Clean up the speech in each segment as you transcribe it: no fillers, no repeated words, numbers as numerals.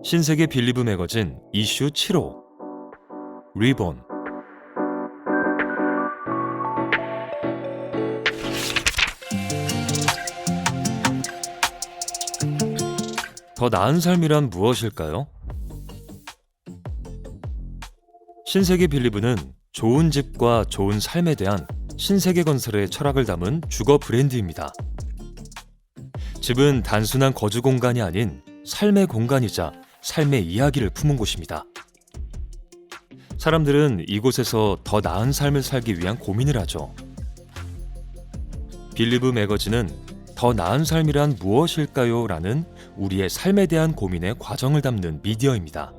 신세계 빌리브 매거진 이슈 7호 리본. 더 나은 삶이란 무엇일까요? 신세계 빌리브는 좋은 집과 좋은 삶에 대한 신세계 건설의 철학을 담은 주거 브랜드입니다. 집은 단순한 거주 공간이 아닌 삶의 공간이자 삶의 이야기를 품은 곳입니다. 사람들은 이곳에서 더 나은 삶을 살기 위한 고민을 하죠. 빌리브 매거진은 더 나은 삶이란 무엇일까요? 라는 우리의 삶에 대한 고민의 과정을 담는 미디어입니다.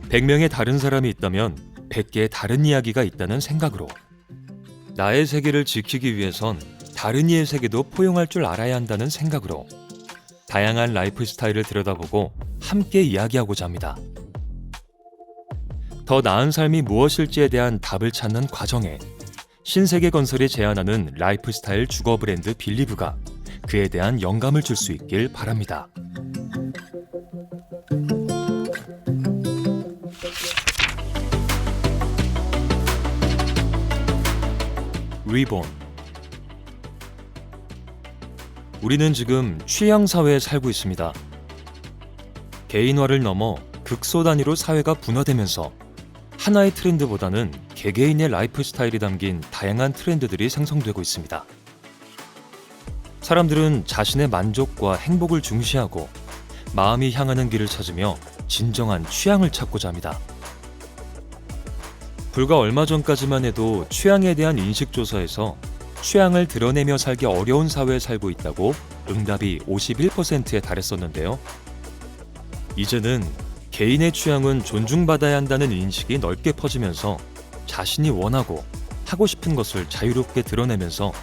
100명의 다른 사람이 있다면 100개의 다른 이야기가 있다는 생각으로 나의 세계를 지키기 위해선 다른 이의 세계도 포용할 줄 알아야 한다는 생각으로 다양한 라이프 스타일을 들여다보고 함께 이야기하고자 합니다. 더 나은 삶이 무엇일지에 대한 답을 찾는 과정에 신세계 건설이 제안하는 라이프 스타일 주거 브랜드 빌리브가 그에 대한 영감을 줄 수 있길 바랍니다. 리본. 우리는 지금 취향 사회에 살고 있습니다. 개인화를 넘어 극소 단위로 사회가 분화되면서 하나의 트렌드보다는 개개인의 라이프 스타일이 담긴 다양한 트렌드들이 생성되고 있습니다. 사람들은 자신의 만족과 행복을 중시하고 마음이 향하는 길을 찾으며 진정한 취향을 찾고자 합니다. 불과 얼마 전까지만 해도 취향에 대한 인식조사에서 취향을 드러내며 살기 어려운 사회에 살고 있다고 응답이 51%에 달했었는데요. 이제는 개인의 취향은 존중받아야 한다는 인식이 넓게 퍼지면서 자신이 원하고 하고 싶은 것을 자유롭게 드러내면서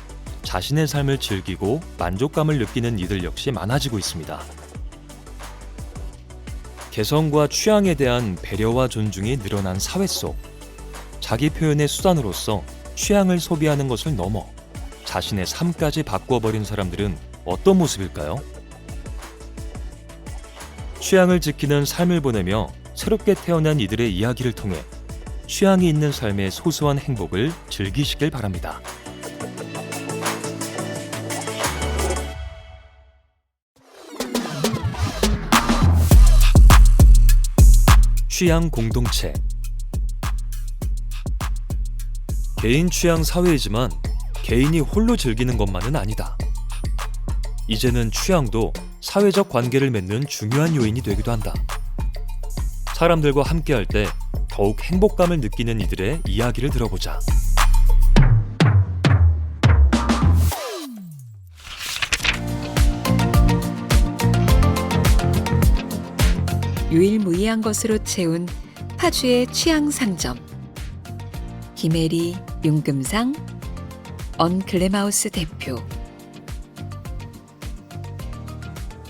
자신의 삶을 즐기고 만족감을 느끼는 이들 역시 많아지고 있습니다. 개성과 취향에 대한 배려와 존중이 늘어난 사회 속 자기 표현의 수단으로서 취향을 소비하는 것을 넘어 자신의 삶까지 바꿔버린 사람들은 어떤 모습일까요? 취향을 지키는 삶을 보내며 새롭게 태어난 이들의 이야기를 통해 취향이 있는 삶의 소소한 행복을 즐기시길 바랍니다. 취향 공동체. 개인 취향 사회이지만 개인이 홀로 즐기는 것만은 아니다. 이제는 취향도 사회적 관계를 맺는 중요한 요인이 되기도 한다. 사람들과 함께할 때 더욱 행복감을 느끼는 이들의 이야기를 들어보자. 유일무이한 것으로 채운 파주의 취향 상점. 김혜리, 윤금상, 언글램하우스 대표.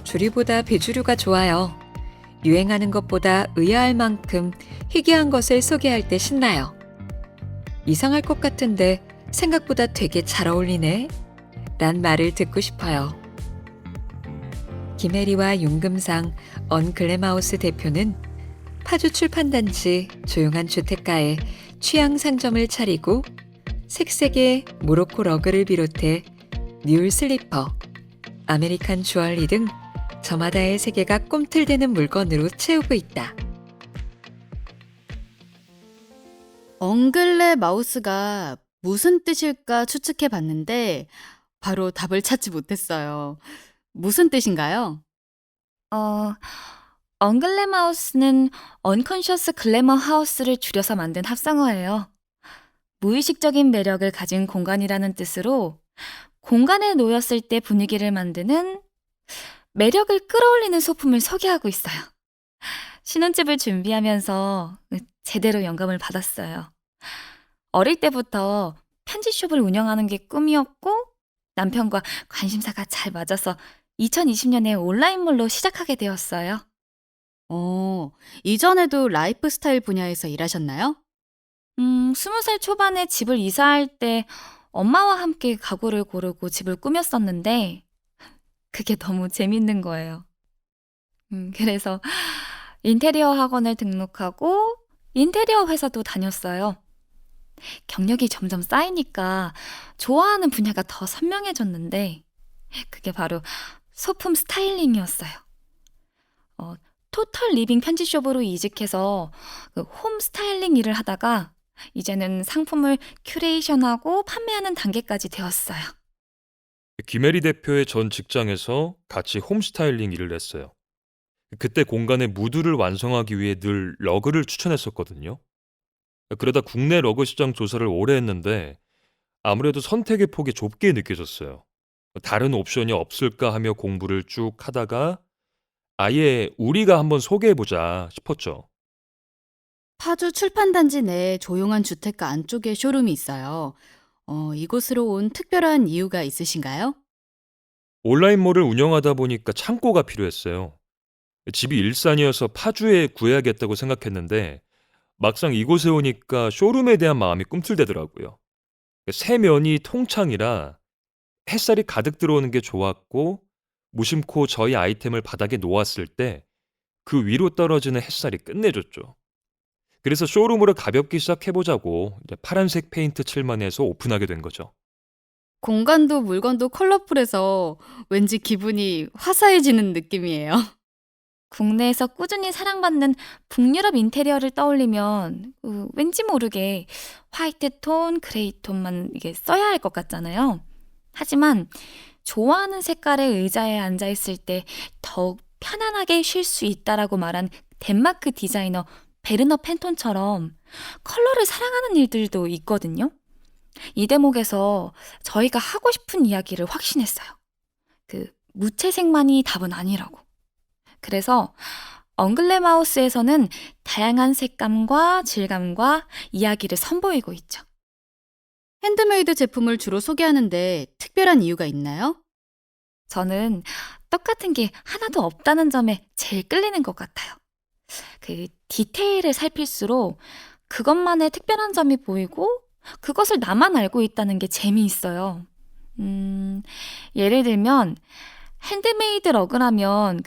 주류보다 비주류가 좋아요. 유행하는 것보다 의아할 만큼 희귀한 것을 소개할 때 신나요. 이상할 것 같은데 생각보다 되게 잘 어울리네 란 말을 듣고 싶어요. 김혜리와 윤금상, 언글램하우스 대표는 파주 출판단지 조용한 주택가에 취향 상점을 차리고 색색의 모로코 러그를 비롯해 뮬 슬리퍼, 아메리칸 주얼리 등 저마다의 세계가 꿈틀대는 물건으로 채우고 있다. 엉글레 마우스가 무슨 뜻일까 추측해 봤는데 바로 답을 찾지 못했어요. 무슨 뜻인가요? 언글래마우스는 언컨셔스 글래머 하우스를 줄여서 만든 합성어예요. 무의식적인 매력을 가진 공간이라는 뜻으로 공간에 놓였을 때 분위기를 만드는 매력을 끌어올리는 소품을 소개하고 있어요. 신혼집을 준비하면서 제대로 영감을 받았어요. 어릴 때부터 편지숍을 운영하는 게 꿈이었고 남편과 관심사가 잘 맞아서 2020년에 온라인몰로 시작하게 되었어요. 이전에도 라이프 스타일 분야에서 일하셨나요? 20살 초반에 집을 이사할 때 엄마와 함께 가구를 고르고 집을 꾸몄었는데 그게 너무 재밌는 거예요. 그래서 인테리어 학원을 등록하고 인테리어 회사도 다녔어요. 경력이 점점 쌓이니까 좋아하는 분야가 더 선명해졌는데 그게 바로 소품 스타일링이었어요. 토털 리빙 편지숍으로 이직해서 홈 스타일링 일을 하다가 이제는 상품을 큐레이션하고 판매하는 단계까지 되었어요. 김혜리 대표의 전 직장에서 같이 홈스타일링 일을 했어요. 그때 공간의 무드를 완성하기 위해 늘 러그를 추천했었거든요. 그러다 국내 러그 시장 조사를 오래 했는데 아무래도 선택의 폭이 좁게 느껴졌어요. 다른 옵션이 없을까 하며 공부를 쭉 하다가 아예 우리가 한번 소개해보자 싶었죠. 파주 출판단지 내 조용한 주택가 안쪽에 쇼룸이 있어요. 이곳으로 온 특별한 이유가 있으신가요? 온라인몰을 운영하다 보니까 창고가 필요했어요. 집이 일산이어서 파주에 구해야겠다고 생각했는데 막상 이곳에 오니까 쇼룸에 대한 마음이 꿈틀대더라고요. 새 면이 통창이라 햇살이 가득 들어오는 게 좋았고 무심코 저희 아이템을 바닥에 놓았을 때 그 위로 떨어지는 햇살이 끝내줬죠. 그래서 쇼룸으로 가볍게 시작해보자고 이제 파란색 페인트 칠만 해서 오픈하게 된 거죠. 공간도 물건도 컬러풀해서 왠지 기분이 화사해지는 느낌이에요. 국내에서 꾸준히 사랑받는 북유럽 인테리어를 떠올리면 왠지 모르게 화이트 톤, 그레이 톤만 이게 써야 할 것 같잖아요. 하지만 좋아하는 색깔의 의자에 앉아 있을 때 더욱 편안하게 쉴 수 있다라고 말한 덴마크 디자이너 베르너 펜톤처럼 컬러를 사랑하는 일들도 있거든요. 이 대목에서 저희가 하고 싶은 이야기를 확신했어요. 무채색만이 답은 아니라고. 그래서 엉글레 마우스에서는 다양한 색감과 질감과 이야기를 선보이고 있죠. 핸드메이드 제품을 주로 소개하는데 특별한 이유가 있나요? 저는 똑같은 게 하나도 없다는 점에 제일 끌리는 것 같아요. 디테일을 살필수록 그것만의 특별한 점이 보이고 그것을 나만 알고 있다는 게 재미있어요. 예를 들면 핸드메이드 러그라면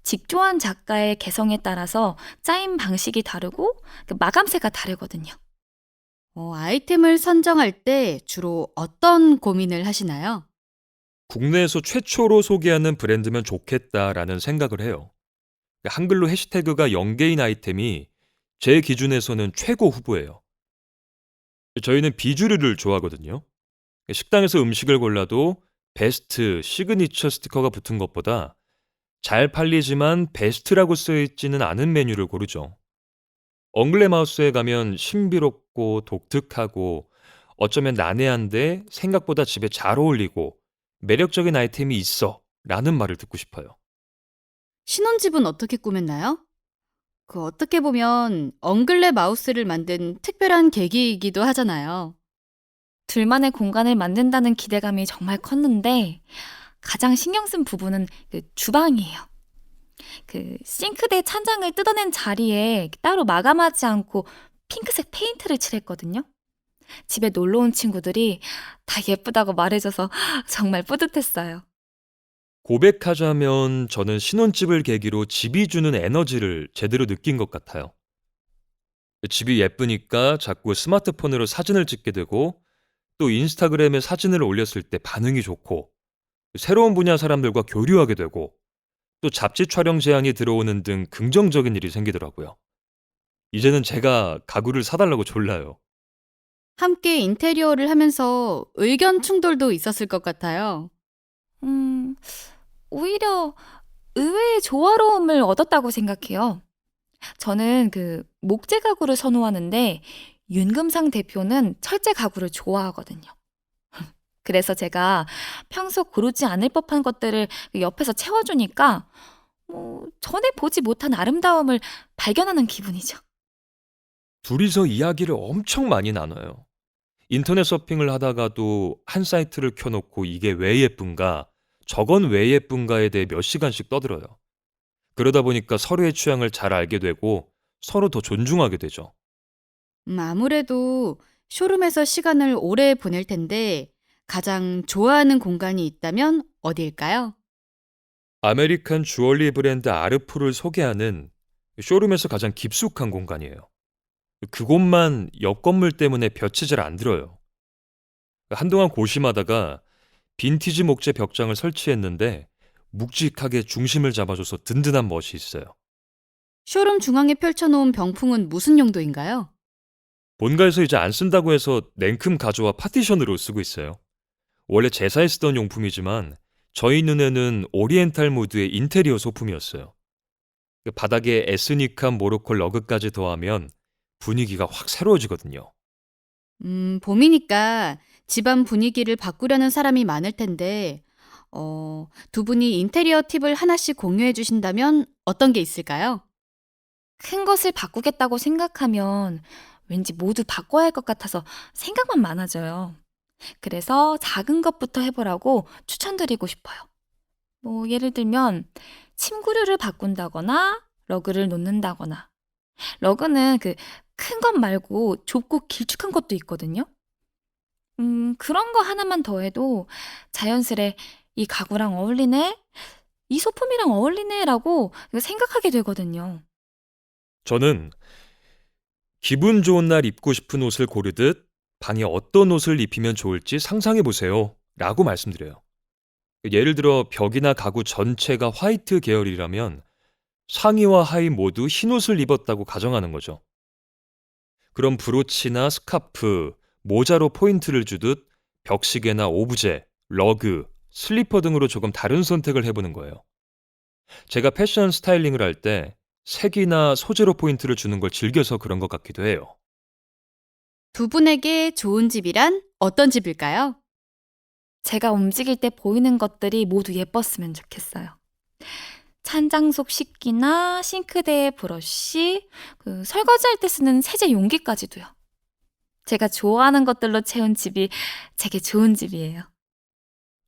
직조한 작가의 개성에 따라서 짜임 방식이 다르고 마감새가 다르거든요. 아이템을 선정할 때 주로 어떤 고민을 하시나요? 국내에서 최초로 소개하는 브랜드면 좋겠다라는 생각을 해요. 한글로 해시태그가 0개인 아이템이 제 기준에서는 최고 후보예요. 저희는 비주류를 좋아하거든요. 식당에서 음식을 골라도 베스트, 시그니처 스티커가 붙은 것보다 잘 팔리지만 베스트라고 써있지는 않은 메뉴를 고르죠. 엉글레 마우스에 가면 신비롭고 독특하고 어쩌면 난해한데 생각보다 집에 잘 어울리고 매력적인 아이템이 있어 라는 말을 듣고 싶어요. 신혼집은 어떻게 꾸몄나요? 어떻게 보면 엉글레 마우스를 만든 특별한 계기이기도 하잖아요. 둘만의 공간을 만든다는 기대감이 정말 컸는데 가장 신경 쓴 부분은 주방이에요. 싱크대 찬장을 뜯어낸 자리에 따로 마감하지 않고 핑크색 페인트를 칠했거든요. 집에 놀러 온 친구들이 다 예쁘다고 말해줘서 정말 뿌듯했어요. 고백하자면 저는 신혼집을 계기로 집이 주는 에너지를 제대로 느낀 것 같아요. 집이 예쁘니까 자꾸 스마트폰으로 사진을 찍게 되고 또 인스타그램에 사진을 올렸을 때 반응이 좋고 새로운 분야 사람들과 교류하게 되고 또 잡지 촬영 제안이 들어오는 등 긍정적인 일이 생기더라고요. 이제는 제가 가구를 사달라고 졸라요. 함께 인테리어를 하면서 의견 충돌도 있었을 것 같아요. 오히려 의외의 조화로움을 얻었다고 생각해요. 저는 목재 가구를 선호하는데 윤금상 대표는 철제 가구를 좋아하거든요. 그래서 제가 평소 고르지 않을 법한 것들을 옆에서 채워주니까 전에 보지 못한 아름다움을 발견하는 기분이죠. 둘이서 이야기를 엄청 많이 나눠요. 인터넷 서핑을 하다가도 한 사이트를 켜놓고 이게 왜 예쁜가, 저건 왜 예쁜가에 대해 몇 시간씩 떠들어요. 그러다 보니까 서로의 취향을 잘 알게 되고 서로 더 존중하게 되죠. 아무래도 쇼룸에서 시간을 오래 보낼 텐데 가장 좋아하는 공간이 있다면 어디일까요? 아메리칸 주얼리 브랜드 아르프를 소개하는 쇼룸에서 가장 깊숙한 공간이에요. 그곳만 옆 건물 때문에 볕이 잘 안 들어요. 한동안 고심하다가 빈티지 목재 벽장을 설치했는데 묵직하게 중심을 잡아줘서 든든한 멋이 있어요. 쇼룸 중앙에 펼쳐놓은 병풍은 무슨 용도인가요? 본가에서 이제 안 쓴다고 해서 냉큼 가져와 파티션으로 쓰고 있어요. 원래 제사에 쓰던 용품이지만 저희 눈에는 오리엔탈 무드의 인테리어 소품이었어요. 그 바닥에 에스닉한 모로코 러그까지 더하면 분위기가 확 새로워지거든요. 봄이니까 집안 분위기를 바꾸려는 사람이 많을 텐데, 두 분이 인테리어 팁을 하나씩 공유해 주신다면 어떤 게 있을까요? 큰 것을 바꾸겠다고 생각하면 왠지 모두 바꿔야 할 것 같아서 생각만 많아져요. 그래서 작은 것부터 해보라고 추천드리고 싶어요. 예를 들면 침구류를 바꾼다거나 러그를 놓는다거나. 러그는 그 큰 것 말고 좁고 길쭉한 것도 있거든요. 그런 거 하나만 더 해도 자연스레 이 가구랑 어울리네? 이 소품이랑 어울리네? 라고 생각하게 되거든요. 저는 기분 좋은 날 입고 싶은 옷을 고르듯 방에 어떤 옷을 입히면 좋을지 상상해 보세요. 라고 말씀드려요. 예를 들어 벽이나 가구 전체가 화이트 계열이라면 상의와 하의 모두 흰 옷을 입었다고 가정하는 거죠. 그럼 브로치나 스카프, 모자로 포인트를 주듯 벽시계나 오브제, 러그, 슬리퍼 등으로 조금 다른 선택을 해보는 거예요. 제가 패션 스타일링을 할 때 색이나 소재로 포인트를 주는 걸 즐겨서 그런 것 같기도 해요. 두 분에게 좋은 집이란 어떤 집일까요? 제가 움직일 때 보이는 것들이 모두 예뻤으면 좋겠어요. 찬장 속 식기나 싱크대에 브러쉬, 설거지할 때 쓰는 세제 용기까지도요. 제가 좋아하는 것들로 채운 집이 제게 좋은 집이에요.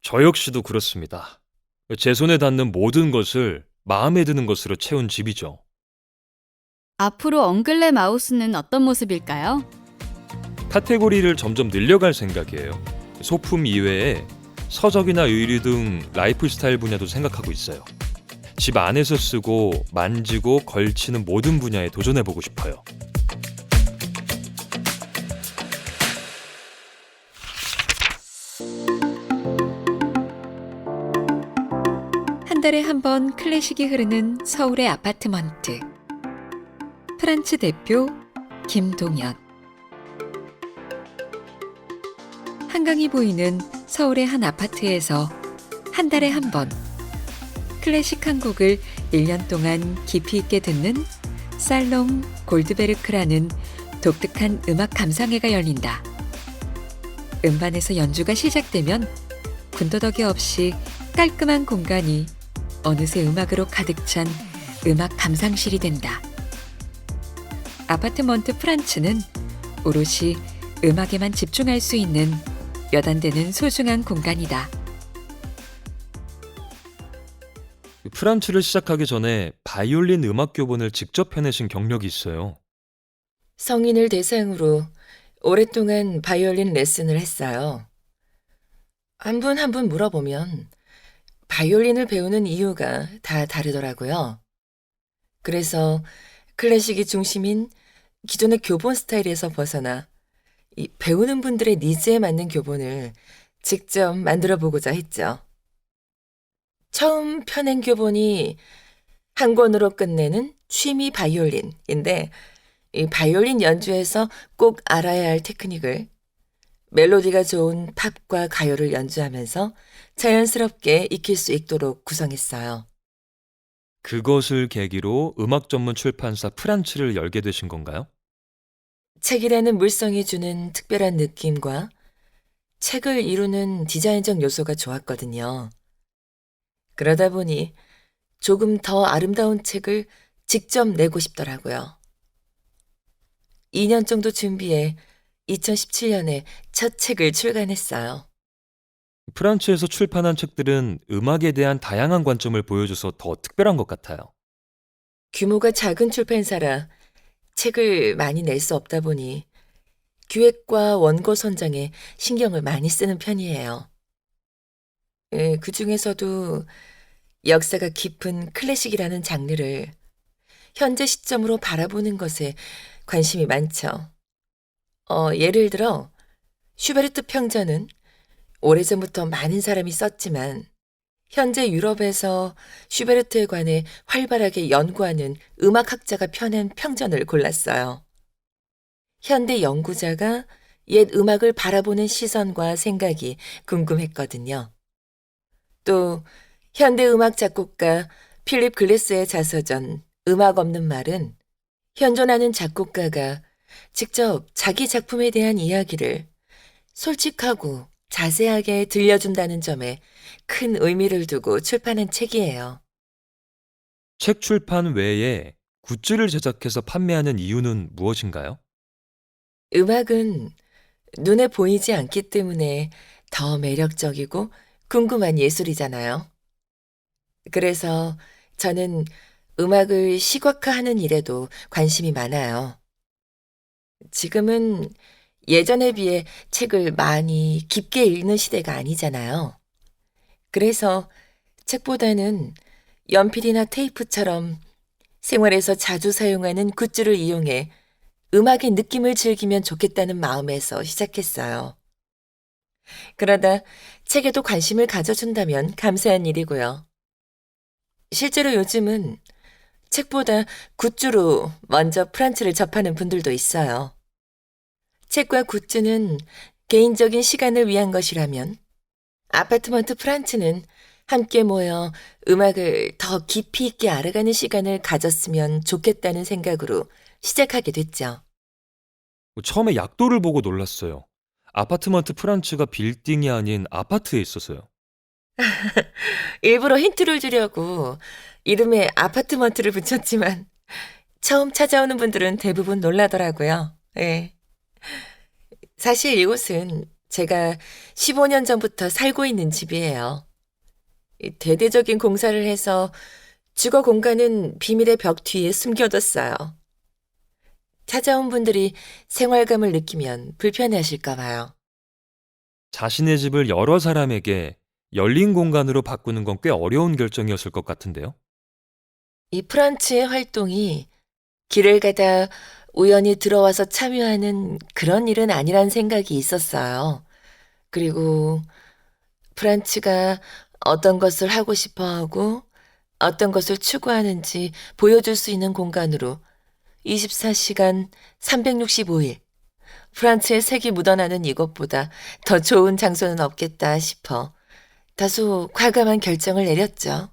저 역시도 그렇습니다. 제 손에 닿는 모든 것을 마음에 드는 것으로 채운 집이죠. 앞으로 엉글레 마우스는 어떤 모습일까요? 카테고리를 점점 늘려갈 생각이에요. 소품 이외에 서적이나 의류 등 라이프 스타일 분야도 생각하고 있어요. 집 안에서 쓰고 만지고 걸치는 모든 분야에 도전해보고 싶어요. 한 달에 한 번 클래식이 흐르는 서울의 아파트먼트. 프란츠 대표 김동연. 한강이 보이는 서울의 한 아파트에서 한 달에 한 번 클래식 한 곡을 1년 동안 깊이 있게 듣는 살롱 골드베르크라는 독특한 음악 감상회가 열린다. 음반에서 연주가 시작되면 군더더기 없이 깔끔한 공간이 어느새 음악으로 가득 찬 음악 감상실이 된다. 아파트먼트 프란츠는 오롯이 음악에만 집중할 수 있는 몇 안 되는 소중한 공간이다. 프란츠를 시작하기 전에 바이올린 음악 교본을 직접 펴내신 경력이 있어요. 성인을 대상으로 오랫동안 바이올린 레슨을 했어요. 한 분 한 분 물어보면 바이올린을 배우는 이유가 다 다르더라고요. 그래서 클래식이 중심인 기존의 교본 스타일에서 벗어나 이 배우는 분들의 니즈에 맞는 교본을 직접 만들어 보고자 했죠. 처음 펴낸 교본이 한 권으로 끝내는 취미 바이올린인데 이 바이올린 연주에서 꼭 알아야 할 테크닉을 멜로디가 좋은 팝과 가요를 연주하면서 자연스럽게 익힐 수 있도록 구성했어요. 그것을 계기로 음악 전문 출판사 프란츠를 열게 되신 건가요? 책이라는 물성이 주는 특별한 느낌과 책을 이루는 디자인적 요소가 좋았거든요. 그러다 보니 조금 더 아름다운 책을 직접 내고 싶더라고요. 2년 정도 준비해 2017년에 첫 책을 출간했어요. 프란츠에서 출판한 책들은 음악에 대한 다양한 관점을 보여줘서 더 특별한 것 같아요. 규모가 작은 출판사라 책을 많이 낼 수 없다 보니 기획과 원고 선정에 신경을 많이 쓰는 편이에요. 그 중에서도 역사가 깊은 클래식이라는 장르를 현재 시점으로 바라보는 것에 관심이 많죠. 예를 들어 슈베르트 평전은 오래전부터 많은 사람이 썼지만 현재 유럽에서 슈베르트에 관해 활발하게 연구하는 음악학자가 펴낸 평전을 골랐어요. 현대 연구자가 옛 음악을 바라보는 시선과 생각이 궁금했거든요. 또 현대 음악 작곡가 필립 글래스의 자서전 음악 없는 말은 현존하는 작곡가가 직접 자기 작품에 대한 이야기를 솔직하고 자세하게 들려준다는 점에 큰 의미를 두고 출판한 책이에요. 책 출판 외에 굿즈를 제작해서 판매하는 이유는 무엇인가요? 음악은 눈에 보이지 않기 때문에 더 매력적이고 궁금한 예술이잖아요. 그래서 저는 음악을 시각화하는 일에도 관심이 많아요. 지금은 예전에 비해 책을 많이 깊게 읽는 시대가 아니잖아요. 그래서 책보다는 연필이나 테이프처럼 생활에서 자주 사용하는 굿즈를 이용해 음악의 느낌을 즐기면 좋겠다는 마음에서 시작했어요. 그러다 책에도 관심을 가져준다면 감사한 일이고요. 실제로 요즘은 책보다 굿즈로 먼저 프란츠를 접하는 분들도 있어요. 책과 굿즈는 개인적인 시간을 위한 것이라면 아파트먼트 프란츠는 함께 모여 음악을 더 깊이 있게 알아가는 시간을 가졌으면 좋겠다는 생각으로 시작하게 됐죠. 처음에 약도를 보고 놀랐어요. 아파트먼트 프란츠가 빌딩이 아닌 아파트에 있어서요. 일부러 힌트를 주려고 이름에 아파트먼트를 붙였지만 처음 찾아오는 분들은 대부분 놀라더라고요. 예. 사실 이곳은 제가 15년 전부터 살고 있는 집이에요. 대대적인 공사를 해서 주거 공간은 비밀의 벽 뒤에 숨겨뒀어요. 찾아온 분들이 생활감을 느끼면 불편해하실까 봐요. 자신의 집을 여러 사람에게 열린 공간으로 바꾸는 건 꽤 어려운 결정이었을 것 같은데요. 이 프란츠의 활동이 길을 가다 우연히 들어와서 참여하는 그런 일은 아니란 생각이 있었어요. 그리고 프란츠가 어떤 것을 하고 싶어 하고 어떤 것을 추구하는지 보여줄 수 있는 공간으로 24시간 365일 프란츠의 색이 묻어나는 이것보다 더 좋은 장소는 없겠다 싶어 다소 과감한 결정을 내렸죠.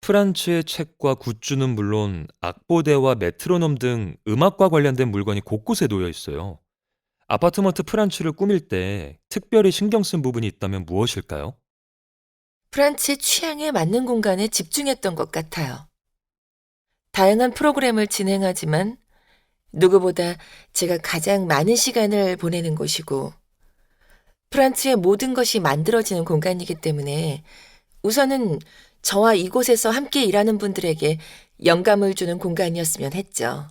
프란츠의 책과 굿즈는 물론 악보대와 메트로놈 등 음악과 관련된 물건이 곳곳에 놓여 있어요. 아파트먼트 프란츠를 꾸밀 때 특별히 신경 쓴 부분이 있다면 무엇일까요? 프란츠의 취향에 맞는 공간에 집중했던 것 같아요. 다양한 프로그램을 진행하지만 누구보다 제가 가장 많은 시간을 보내는 곳이고 프란츠의 모든 것이 만들어지는 공간이기 때문에 우선은 저와 이곳에서 함께 일하는 분들에게 영감을 주는 공간이었으면 했죠.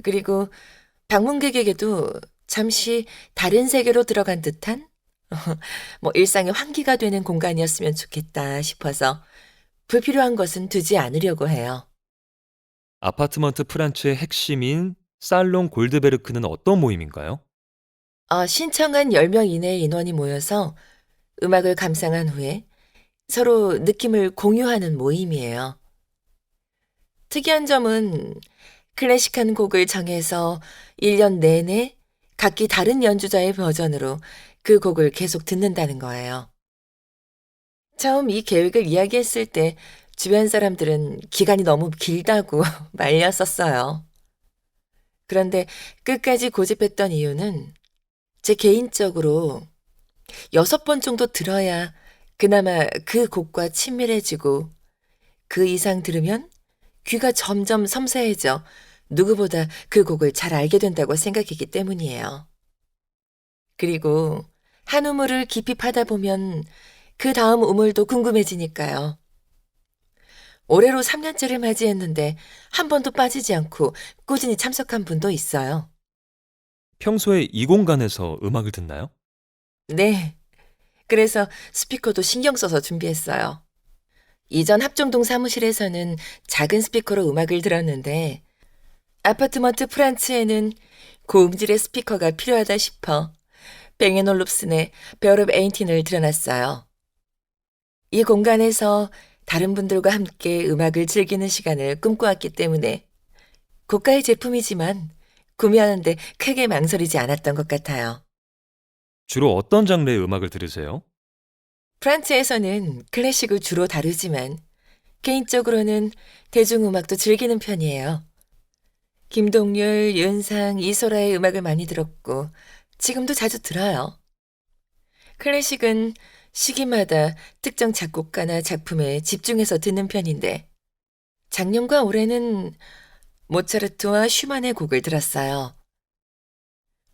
그리고 방문객에게도 잠시 다른 세계로 들어간 듯한 일상의 환기가 되는 공간이었으면 좋겠다 싶어서 불필요한 것은 두지 않으려고 해요. 아파트먼트 프란츠의 핵심인 살롱 골드베르크는 어떤 모임인가요? 신청한 10명 이내의 인원이 모여서 음악을 감상한 후에 서로 느낌을 공유하는 모임이에요. 특이한 점은 클래식한 곡을 정해서 1년 내내 각기 다른 연주자의 버전으로 그 곡을 계속 듣는다는 거예요. 처음 이 계획을 이야기했을 때 주변 사람들은 기간이 너무 길다고 말렸었어요. 그런데 끝까지 고집했던 이유는 제 개인적으로 6번 정도 들어야 그나마 그 곡과 친밀해지고 그 이상 들으면 귀가 점점 섬세해져 누구보다 그 곡을 잘 알게 된다고 생각했기 때문이에요. 그리고 한 우물을 깊이 파다 보면 그 다음 우물도 궁금해지니까요. 올해로 3년째를 맞이했는데 한 번도 빠지지 않고 꾸준히 참석한 분도 있어요. 평소에 이 공간에서 음악을 듣나요? 네. 그래서 스피커도 신경 써서 준비했어요. 이전 합정동 사무실에서는 작은 스피커로 음악을 들었는데 아파트먼트 프란츠에는 고음질의 스피커가 필요하다 싶어 뱅앤올룹슨의 베어럽 에인틴을 들여놨어요. 이 공간에서 다른 분들과 함께 음악을 즐기는 시간을 꿈꿔왔기 때문에 고가의 제품이지만 구매하는데 크게 망설이지 않았던 것 같아요. 주로 어떤 장르의 음악을 들으세요? 프란츠에서는 클래식을 주로 다루지만 개인적으로는 대중음악도 즐기는 편이에요. 김동률, 윤상, 이소라의 음악을 많이 들었고 지금도 자주 들어요. 클래식은 시기마다 특정 작곡가나 작품에 집중해서 듣는 편인데 작년과 올해는 모차르트와 슈만의 곡을 들었어요.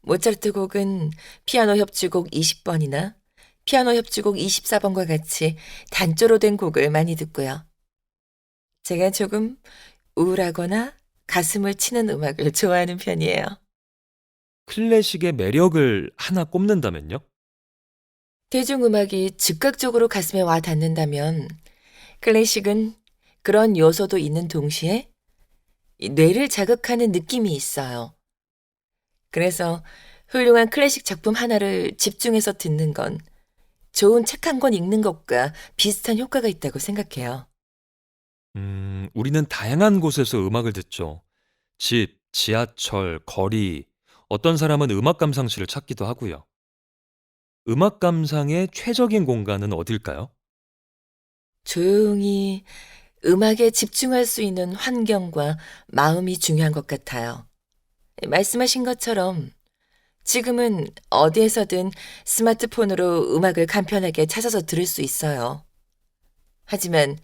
모차르트 곡은 피아노 협주곡 20번이나 피아노 협주곡 24번과 같이 단조로 된 곡을 많이 듣고요. 제가 조금 우울하거나 가슴을 치는 음악을 좋아하는 편이에요. 클래식의 매력을 하나 꼽는다면요? 대중음악이 즉각적으로 가슴에 와 닿는다면 클래식은 그런 요소도 있는 동시에 이 뇌를 자극하는 느낌이 있어요. 그래서 훌륭한 클래식 작품 하나를 집중해서 듣는 건 좋은 책 한 권 읽는 것과 비슷한 효과가 있다고 생각해요. 우리는 다양한 곳에서 음악을 듣죠. 집, 지하철, 거리, 어떤 사람은 음악 감상실을 찾기도 하고요. 음악 감상의 최적인 공간은 어딜까요? 조용히 음악에 집중할 수 있는 환경과 마음이 중요한 것 같아요. 말씀하신 것처럼 지금은 어디에서든 스마트폰으로 음악을 간편하게 찾아서 들을 수 있어요. 하지만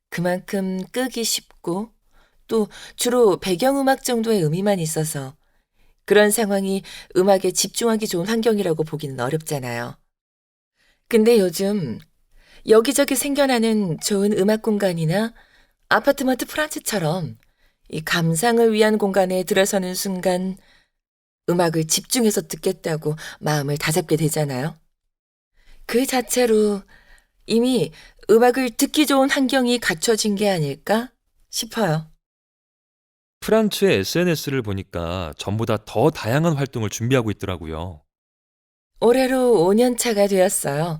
그만큼 끄기 쉽고 또 주로 배경음악 정도의 의미만 있어서 그런 상황이 음악에 집중하기 좋은 환경이라고 보기는 어렵잖아요. 근데 요즘 여기저기 생겨나는 좋은 음악 공간이나 아파트먼트 프란츠처럼 이 감상을 위한 공간에 들어서는 순간 음악을 집중해서 듣겠다고 마음을 다잡게 되잖아요. 그 자체로 이미 음악을 듣기 좋은 환경이 갖춰진 게 아닐까 싶어요. 프란츠의 SNS를 보니까 전보다 더 다양한 활동을 준비하고 있더라고요. 올해로 5년 차가 되었어요.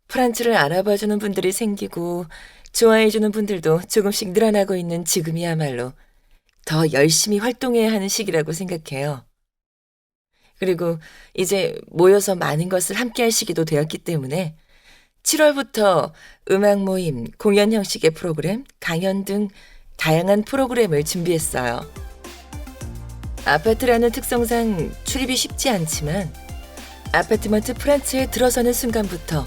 프란츠를 알아봐주는 분들이 생기고 좋아해주는 분들도 조금씩 늘어나고 있는 지금이야말로 더 열심히 활동해야 하는 시기라고 생각해요. 그리고 이제 모여서 많은 것을 함께 할 시기도 되었기 때문에 7월부터 음악 모임, 공연 형식의 프로그램, 강연 등 다양한 프로그램을 준비했어요. 아파트라는 특성상 출입이 쉽지 않지만 아파트먼트 프란츠에 들어서는 순간부터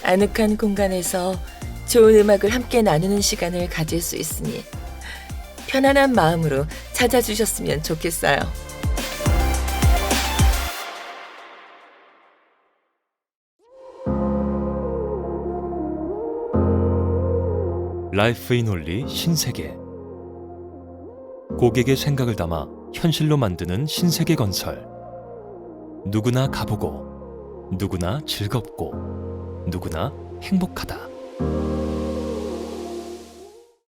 아늑한 공간에서 좋은 음악을 함께 나누는 시간을 가질 수 있으니 편안한 마음으로 찾아주셨으면 좋겠어요. 라이프 인 홀리 신세계. 고객의 생각을 담아 현실로 만드는 신세계 건설. 누구나 가보고, 누구나 즐겁고, 누구나 행복하다.